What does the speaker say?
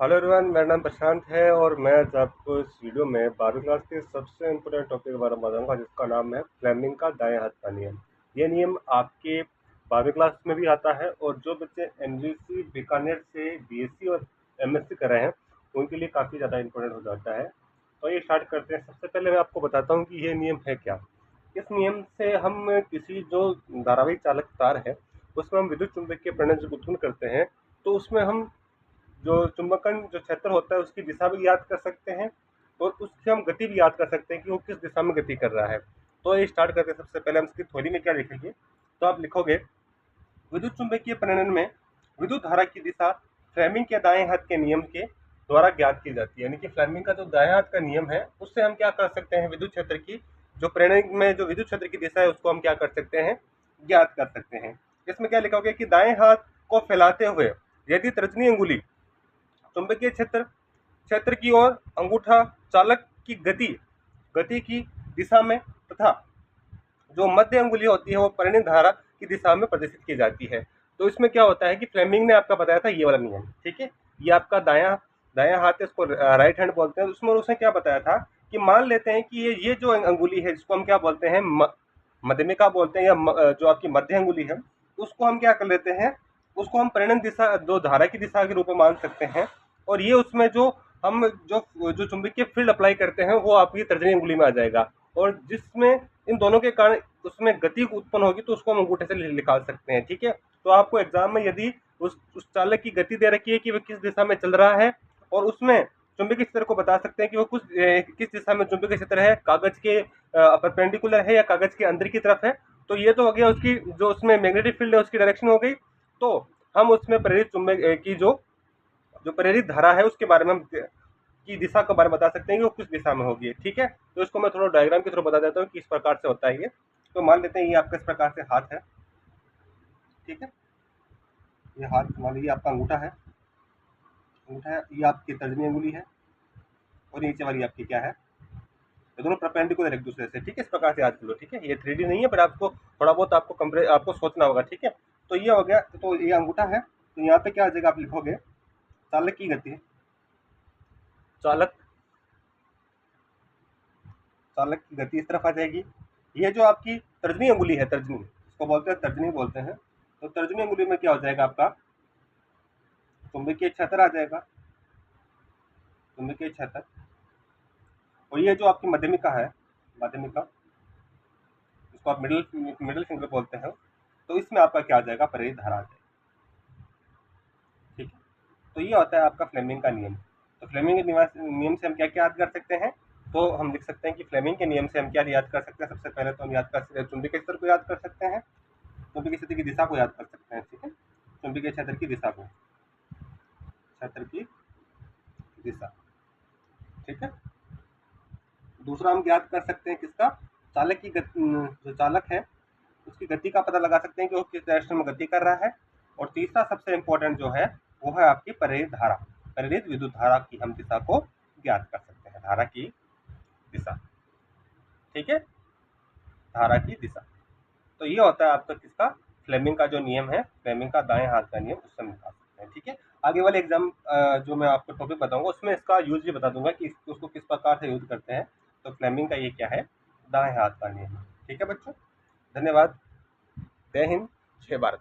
Hello everyone, मेरा नाम प्रशांत है और मैं आज आपको इस वीडियो में 12वीं क्लास के सबसे इम्पोर्टेंट टॉपिक के बारे में बताऊंगा, जिसका नाम है फ्लेमिंग का दाएं हाथ का नियम। ये नियम आपके 12वीं क्लास में भी आता है और जो बच्चे एनजीसी बीकानेर से बीएससी और एमएससी कर रहे हैं उनके लिए काफ़ी ज़्यादा इंपॉर्टेंट हो जाता है। तो ये स्टार्ट करते हैं। सबसे पहले मैं आपको बताता हूँ कि ये नियम है क्या। इस नियम से हम किसी जो धारावाही चालक तार है उसमें हम विद्युत चुंबकीय प्रेरण जब उत्पन्न करते हैं तो उसमें हम जो चुंबकन जो क्षेत्र होता है उसकी दिशा भी याद कर सकते हैं और उससे हम गति भी याद कर सकते हैं कि वो किस दिशा में गति कर रहा है। तो ये स्टार्ट करते हैं। सबसे पहले हम इसकी थ्योरी में क्या लिखेंगे, तो आप लिखोगे विद्युत चुंबकीय प्रेरण में विद्युत धारा की दिशा फ्लेमिंग के दाएं हाथ के नियम के द्वारा ज्ञात की जाती है। यानी कि फ्लेमिंग का जो दाएं हाथ का नियम है उससे हम क्या कर सकते हैं, विद्युत क्षेत्र की जो प्रेरण में जो विद्युत क्षेत्र की दिशा है उसको हम क्या कर सकते हैं, ज्ञात कर सकते हैं। इसमें क्या लिखोगे कि दाएं हाथ को फैलाते हुए यदि तर्जनी अंगुली चुंबकीय क्षेत्र क्षेत्र की ओर, अंगूठा चालक की गति गति की दिशा में तथा जो मध्य अंगुली होती है वो परिणत धारा की दिशा में प्रदर्शित की जाती है। तो इसमें क्या होता है कि फ्लेमिंग ने आपका बताया था ये वाला नियम, ठीक है। ये आपका दायां दायां हाथ है, इसको राइट हैंड बोलते हैं। उसमें उसने क्या बताया था कि मान लेते हैं कि ये जो अंगुली है जिसको हम क्या बोलते हैं, मध्यमिका बोलते हैं, या जो आपकी मध्य अंगुली है उसको हम क्या कर लेते हैं, उसको हम परिणत दिशा जो धारा की दिशा के रूप में मान सकते हैं। और ये उसमें जो हम जो चुंबकीय फील्ड अप्लाई करते हैं वो आपकी तर्जनी अंगुली में आ जाएगा। और जिसमें इन दोनों के कारण उसमें गति उत्पन्न होगी तो उसको हम अंगूठे से निकाल सकते हैं, ठीक है। तो आपको एग्जाम में यदि उस चालक की गति दे रखी है कि वह किस दिशा में चल रहा है और उसमें चुंबकीय क्षेत्र को बता सकते हैं कि वो किस दिशा में चुंबकीय क्षेत्र है, कागज के परपेंडिकुलर है या कागज के अंदर की तरफ है। तो ये तो हो गया उसकी जो उसमें मैग्नेटिक फील्ड है उसकी डायरेक्शन हो गई। तो हम उसमें प्रेरित चुंबक की जो जो प्रेरित धारा है उसके बारे में हम की दिशा के बारे में बता सकते हैं कि वो किस दिशा में होगी, ठीक है। तो इसको मैं थोड़ा डायग्राम के थ्रू बता देता हूँ कि इस प्रकार से होता है ये। तो मान लेते हैं ये आपका इस प्रकार से हाथ है, ठीक है। ये हाथ मान लीजिए आपका अंगूठा है, अंगूठा है, ये आपकी तर्जनी अंगुली है और नीचे वाली आपकी क्या है, ये दोनों परपेंडिकुलर एक दूसरे से, ठीक है। इस प्रकार से याद कर लो, ठीक है। ये 3D नहीं है पर आपको थोड़ा बहुत आपको सोचना होगा, ठीक है। तो ये हो गया, तो ये अंगूठा है। तो यहाँ पे क्या आ जाएगा, आप लिखोगे चालक की गति, चालक चालक की गति इस तरफ आ जाएगी। ये जो आपकी तर्जनी अंगुली है, तर्जनी इसको बोलते हैं, तर्जनी बोलते हैं। तो तर्जनी अंगुली में क्या हो जाएगा, आपका चुंबकीय क्षेत्र आ जाएगा, चुंबकीय क्षेत्र। और ये जो आपकी मध्यमिका है, मध्यमिका इसको आप मिडिल मिडिल फिंगर बोलते हैं। तो इसमें आपका क्या आ जाएगा, प्रेरित धारा आ जाएगी, ठीक है। तो ये होता है आपका फ्लेमिंग का नियम। तो फ्लेमिंग के नियम से हम क्या क्या याद कर सकते हैं, तो हम लिख सकते हैं कि फ्लेमिंग के नियम से हम क्या याद कर सकते हैं। सबसे पहले तो हम याद कर सकते हैं चुंबकीय क्षेत्र को याद कर सकते हैं, चुंबकीय क्षेत्र की दिशा को याद कर सकते हैं, ठीक है। चुंबकीय क्षेत्र की दिशा को, क्षेत्र की दिशा, ठीक है। दूसरा हम याद कर सकते हैं किसका, चालक की गति, जो चालक है उसकी गति का पता लगा सकते हैं कि वो किस डायरेक्शन में गति कर रहा है। और तीसरा सबसे इंपॉर्टेंट जो है वो है आपकी प्रेरित धारा, प्रेरित विद्युत धारा की हम दिशा को ज्ञात कर सकते हैं, धारा की दिशा, ठीक है, धारा की दिशा। तो ये होता है आपका किसका, फ्लेमिंग का जो नियम है, फ्लेमिंग का दाएं हाथ का नियम, उससे हम निकाल सकते हैं, ठीक है। आगे वाले एग्जाम जो मैं आपको टॉपिक बताऊंगा उसमें इसका यूज भी बता दूंगा कि उसको किस प्रकार से यूज करते हैं। तो फ्लेमिंग का ये क्या है, दाएं हाथ का नियम, ठीक है बच्चों। धन्यवाद। जय हिंद, जय भारत।